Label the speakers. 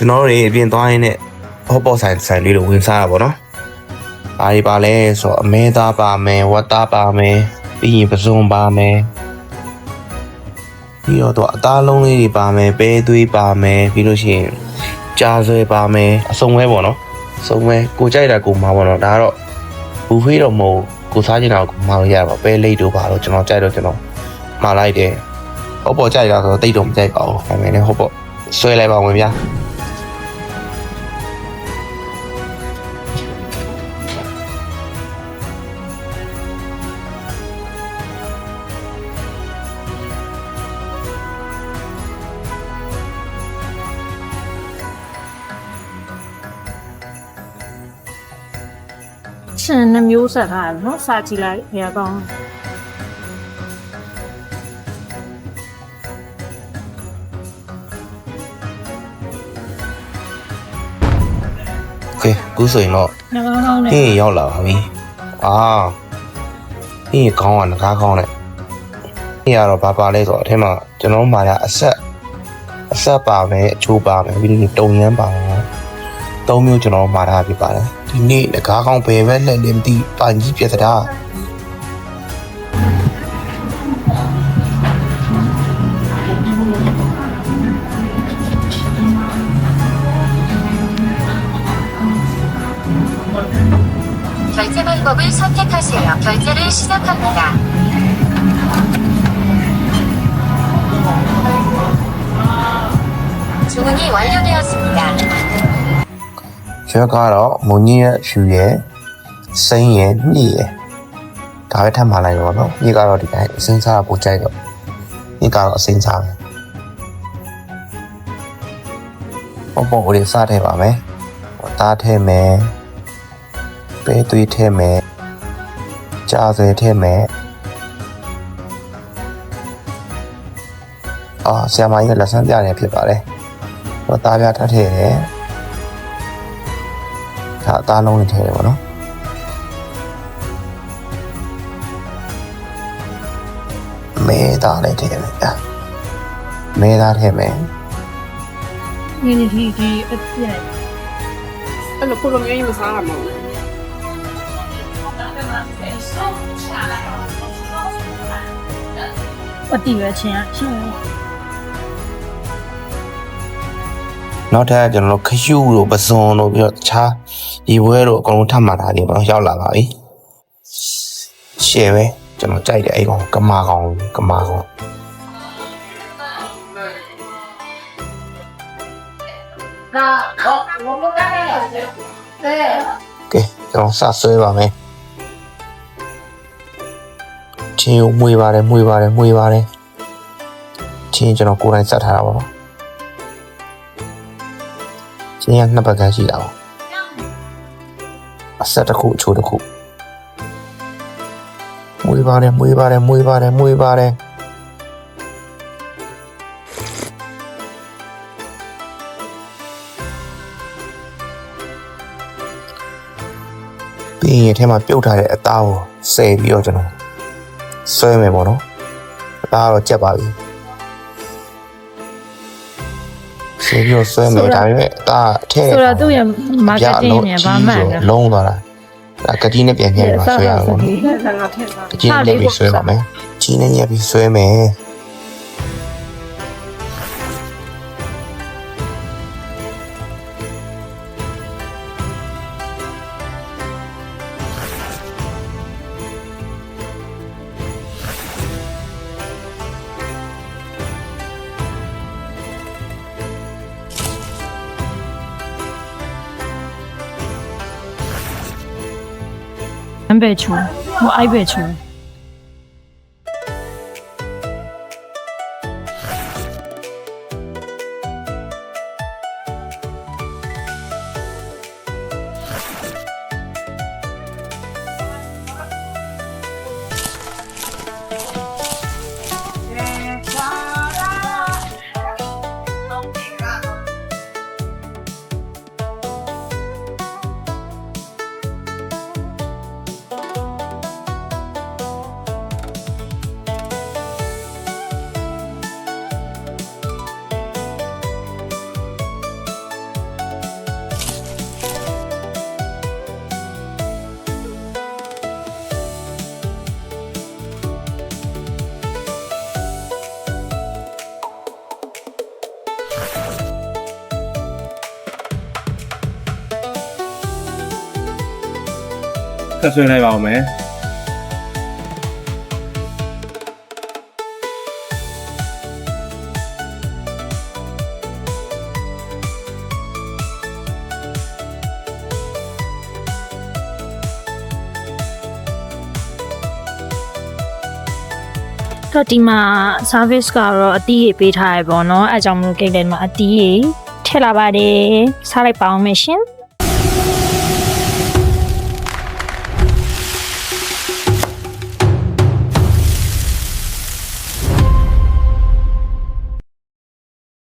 Speaker 1: ကျွန်တော်တို့အပြင်သွားရင်းနဲ့ဟော့ပေါ့ဆိုင်လေးလိုဝင်စားတာပေါ့နော်။ဘာတွေပါလဲဆိုတော့အမဲသားပါမယ်ဝတ်သားပါမယ်ပြီးရင်ပစုံပါမယ်ပြီးတော့အသားလုံးလေးတွေပါမယ်ပဲသွေးပါမယ်ပြီးလို့ရှိရင်ကြားဆွဲပါမယ်အစုံပဲပေါ့နော်အစုံပဲကိုကြိုက်တာကိုမှာပေါ့နော်ဒါကတော့ဘူဖေးတော့မဟုတ်ကိုစားချင်တာကိုမှာလို့ရပါပဲလိတ်တို့ပါတော့ကျွန်တော်ကြိုက်တော့ကျွန်တော်မှာလိုက်တယ်ဟော့ပေါ့ကြိုက်တာဆိုတော့တိတ်တော့မကြိုက်ပါဘူးဒါပေမဲ့လည်းဟော့ပေါ့ဆွဲလိုက်ပါဝင်ဗျာ
Speaker 2: ရှင်နှမျိုးဆက်ထားတယ်နော်စာကြည့်လိုက်ဘယ်ကောင်း
Speaker 1: โอเคကူးဆိုရင်တော့
Speaker 2: ငါကောင်းကောင်းနဲ့
Speaker 1: ဟင်းရောက်လာပါပြီအာဟင်းကောင်းကငကားကောင်းနဲ့ဟင်းကတော့ဘာပါလဲဆိုတော့အထက်မှာကျွန်တော်မှာအဆက်ပါမယ်အချိုးပါမယ်ပြီးတော့တုံရမ်းပါမယ်သုံးမျိုးကျွန်တော်မှာထားပြပါတယ်ဒီနေ့ငကားကောင်းဘယ်ပဲလက်လည်းမသိပန်ကြီးပြသတာ
Speaker 3: 결제방법을선택하세요결제를시작합니다 주문이 완료되었습니다.
Speaker 1: ကျွတ်ကတော့မုံကြီးရဲ့ဖြူရဲ့စိမ့်ရဲ့ညစ်ရဲ့ဒါပဲထပ်မှလိုက်တော့နော်ညစ်ကတော့ဒီတိုင်းအစင်းစားပိုကြိုက်တော့ညစ်ကတော့အစင်းစားပဲပေါ့လေးစားထည့်ပါမယ်သားထည့်မယ်ပဲသွေးထည့်မယ်ကြားဆွဲထည့်မယ်ဆရာမကြီးကလက်ဆန်းပြနေဖြစ်ပါတယ်သားပြထပ်ထည့်တယ်ဒါအသားလုံးနဲ့ထည့်တယ်ပေါ့နော်မဲသားလည်းထည့်မယ်မဲသားထည့်မယ်
Speaker 2: ဒီအပြည့်
Speaker 4: အဲ့လိုခုလိုမျိုးကြီးမစားတာမဟုတ်ဘူး
Speaker 2: အတိပဲချင်းရှင်
Speaker 1: နောက်ထပ်ကျွန်တော်တို့ခရူးတို့ပစွန်တို့ပြီးတော့တခြားရေပွဲတို့အကုန်လုံးထပ်မှထားတယ်ပေါ့နော်ရောက်လာပါပြီရှယ်ပဲကျွန်တော်ကြိုက်တယ်အဲ့ကောင်ကမာကောင်ကဲကျွန်တော်စဆွဲပါမယ်ချင်းကိုမွေပါတယ်ချင်းကျွန်တော်ကိုယ်တိုင်စက်ထားတာပါချင်းရနှစ်ပတ်ကရှိတာပါအဆက်တစ်ခုအချိုးတစ်ခုမွေပါတယ်ပြီးရင်ထဲမှာပြုတ်ထားတဲ့အသားကိုဆယ်ပြီးတော့ကျွန်တော်ဆွဲမယ်ပေါ့နော်အသားတော့ကြက်ပါပြီဆယ်ပြီးတော့ဆွဲမယ်ဒါပေမဲ့အသားထဲ
Speaker 2: ဆိုတော့သူ့ရဲ့ marketing နဲ့ဘာမှန်းလဲ
Speaker 1: လုံးသွားတာဒါကကြီးနဲ့ပြန်ညှက်ပြီးဆွဲရအောင်ပေါ့နော်ကကြီးနဲ့ပြီးဆွဲပါမယ်ကြီးနဲ့ညှက်ပြီးဆွဲမယ်
Speaker 2: အမ်ဘဲချူဟိုအိုက်ဘဲချူ
Speaker 1: က
Speaker 5: ဆက်ဆွဲလိုက်ပါဦးမယ်
Speaker 2: တော့ဒီမှာ service ကတော့အတီးတွေပေးထားရပေါ့နော်အဲကြောင့်မလို့ကိတ်ထဲမှာအတီးတွေထည့်လာပါတယ်စားလိုက်ပါအောင်မယ်ရှင်